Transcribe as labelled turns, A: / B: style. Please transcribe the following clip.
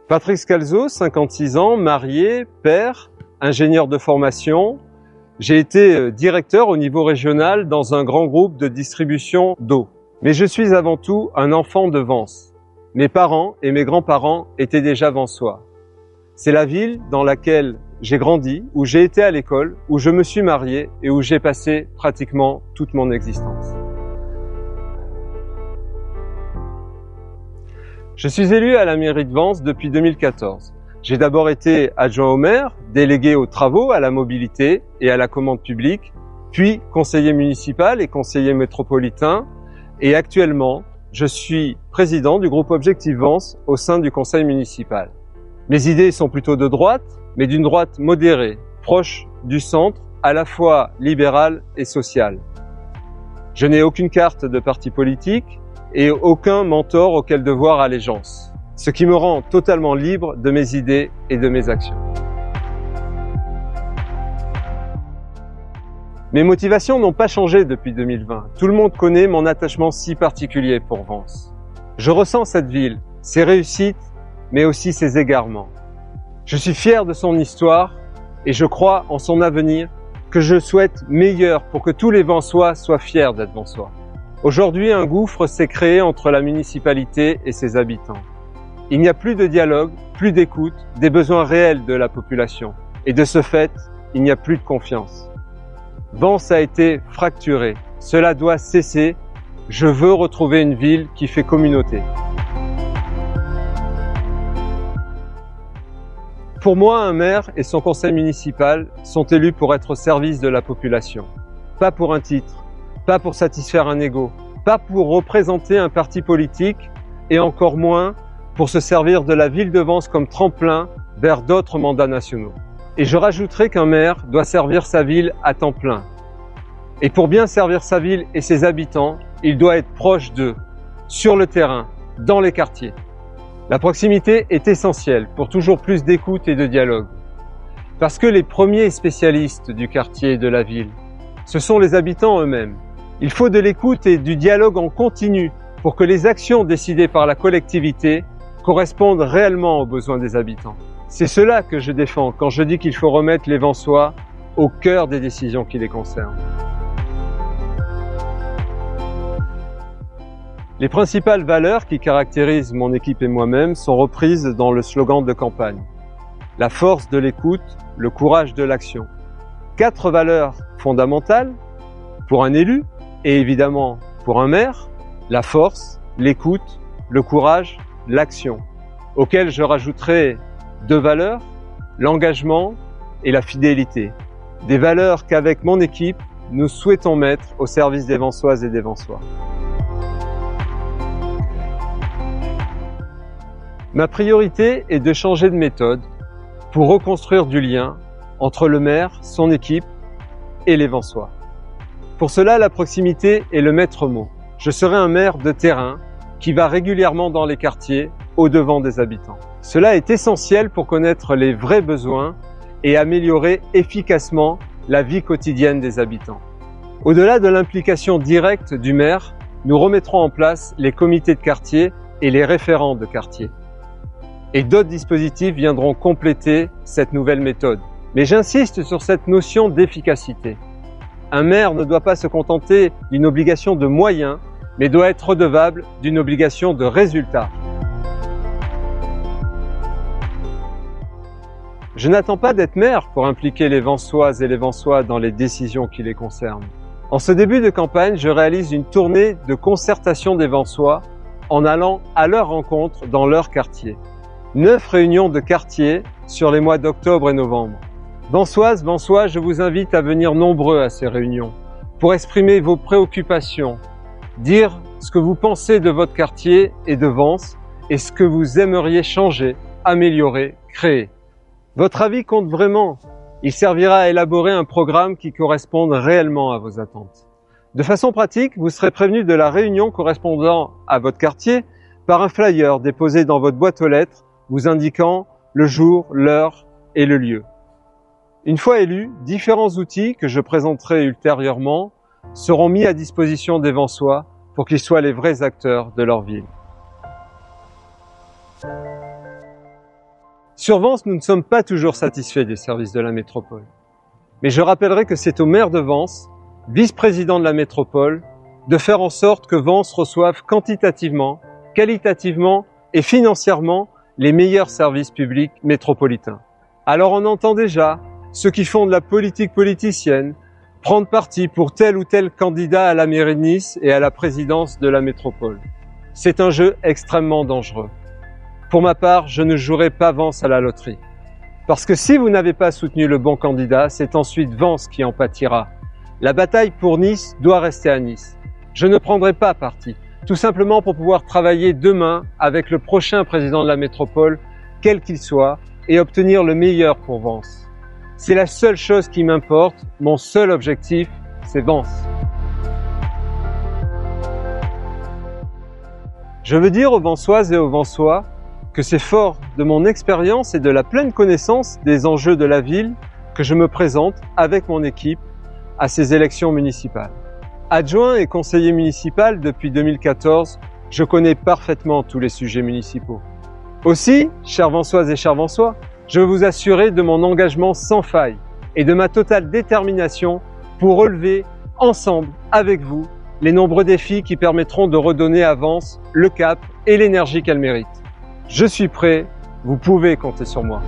A: Patrick Scalzo, 56 ans, marié, père, ingénieur de formation. J'ai été directeur au niveau régional dans un grand groupe de distribution d'eau. Mais je suis avant tout un enfant de Vence. Mes parents et mes grands-parents étaient déjà vensois. C'est la ville dans laquelle j'ai grandi, où j'ai été à l'école, où je me suis marié et où j'ai passé pratiquement toute mon existence. Je suis élu à la mairie de Vence depuis 2014. J'ai d'abord été adjoint au maire, délégué aux travaux, à la mobilité et à la commande publique, puis conseiller municipal et conseiller métropolitain. Et actuellement, je suis président du groupe Objectif Vence au sein du conseil municipal. Mes idées sont plutôt de droite, mais d'une droite modérée, proche du centre, à la fois libérale et sociale. Je n'ai aucune carte de parti politique et aucun mentor auquel devoir allégeance, ce qui me rend totalement libre de mes idées et de mes actions. Mes motivations n'ont pas changé depuis 2020. Tout le monde connaît mon attachement si particulier pour Vence. Je ressens cette ville, ses réussites, mais aussi ses égarements. Je suis fier de son histoire et je crois en son avenir que je souhaite meilleur pour que tous les Vensois soient fiers d'être Vensois. Aujourd'hui, un gouffre s'est créé entre la municipalité et ses habitants. Il n'y a plus de dialogue, plus d'écoute, des besoins réels de la population. Et de ce fait, il n'y a plus de confiance. Vence a été fracturée. Cela doit cesser. Je veux retrouver une ville qui fait communauté. Pour moi, un maire et son conseil municipal sont élus pour être au service de la population. Pas pour un titre, pas pour satisfaire un ego, pas pour représenter un parti politique et encore moins pour se servir de la ville de Vence comme tremplin vers d'autres mandats nationaux. Et je rajouterai qu'un maire doit servir sa ville à temps plein. Et pour bien servir sa ville et ses habitants, il doit être proche d'eux, sur le terrain, dans les quartiers. La proximité est essentielle pour toujours plus d'écoute et de dialogue. Parce que les premiers spécialistes du quartier et de la ville, ce sont les habitants eux-mêmes. Il faut de l'écoute et du dialogue en continu pour que les actions décidées par la collectivité correspondent réellement aux besoins des habitants. C'est cela que je défends quand je dis qu'il faut remettre les Vensois au cœur des décisions qui les concernent. Les principales valeurs qui caractérisent mon équipe et moi-même sont reprises dans le slogan de campagne. La force de l'écoute, le courage de l'action. 4 valeurs fondamentales pour un élu et évidemment pour un maire, la force, l'écoute, le courage, l'action, auxquelles je rajouterai 2 valeurs, l'engagement et la fidélité. Des valeurs qu'avec mon équipe, nous souhaitons mettre au service des Vensoises et des Vensois. Ma priorité est de changer de méthode pour reconstruire du lien entre le maire, son équipe et les Vensois. Pour cela, la proximité est le maître mot. Je serai un maire de terrain qui va régulièrement dans les quartiers au-devant des habitants. Cela est essentiel pour connaître les vrais besoins et améliorer efficacement la vie quotidienne des habitants. Au-delà de l'implication directe du maire, nous remettrons en place les comités de quartier et les référents de quartier. Et d'autres dispositifs viendront compléter cette nouvelle méthode. Mais j'insiste sur cette notion d'efficacité. Un maire ne doit pas se contenter d'une obligation de moyens, mais doit être redevable d'une obligation de résultat. Je n'attends pas d'être maire pour impliquer les Vensoises et les Vensois dans les décisions qui les concernent. En ce début de campagne, je réalise une tournée de concertation des Vensois en allant à leur rencontre dans leur quartier. 9 réunions de quartier sur les mois d'octobre et novembre. Vensoises, Vensois, je vous invite à venir nombreux à ces réunions pour exprimer vos préoccupations, dire ce que vous pensez de votre quartier et de Vence et ce que vous aimeriez changer, améliorer, créer. Votre avis compte vraiment. Il servira à élaborer un programme qui corresponde réellement à vos attentes. De façon pratique, vous serez prévenu de la réunion correspondant à votre quartier par un flyer déposé dans votre boîte aux lettres vous indiquant le jour, l'heure et le lieu. Une fois élus, différents outils que je présenterai ultérieurement seront mis à disposition des Vensois pour qu'ils soient les vrais acteurs de leur ville. Sur Vence, nous ne sommes pas toujours satisfaits des services de la métropole. Mais je rappellerai que c'est au maire de Vence, vice-président de la métropole, de faire en sorte que Vence reçoive quantitativement, qualitativement et financièrement les meilleurs services publics métropolitains. Alors on entend déjà ceux qui font de la politique politicienne prendre parti pour tel ou tel candidat à la mairie de Nice et à la présidence de la métropole. C'est un jeu extrêmement dangereux. Pour ma part, je ne jouerai pas Vence à la loterie. Parce que si vous n'avez pas soutenu le bon candidat, c'est ensuite Vence qui en pâtira. La bataille pour Nice doit rester à Nice. Je ne prendrai pas parti, tout simplement pour pouvoir travailler demain avec le prochain président de la métropole, quel qu'il soit, et obtenir le meilleur pour Vence. C'est la seule chose qui m'importe, mon seul objectif, c'est Vence. Je veux dire aux Vensoises et aux Vensois que c'est fort de mon expérience et de la pleine connaissance des enjeux de la ville que je me présente avec mon équipe à ces élections municipales. Adjoint et conseiller municipal depuis 2014, je connais parfaitement tous les sujets municipaux. Aussi, chères Vensoises et chers Vensois, je veux vous assurer de mon engagement sans faille et de ma totale détermination pour relever ensemble avec vous les nombreux défis qui permettront de redonner à Vence le cap et l'énergie qu'elle mérite. Je suis prêt, vous pouvez compter sur moi.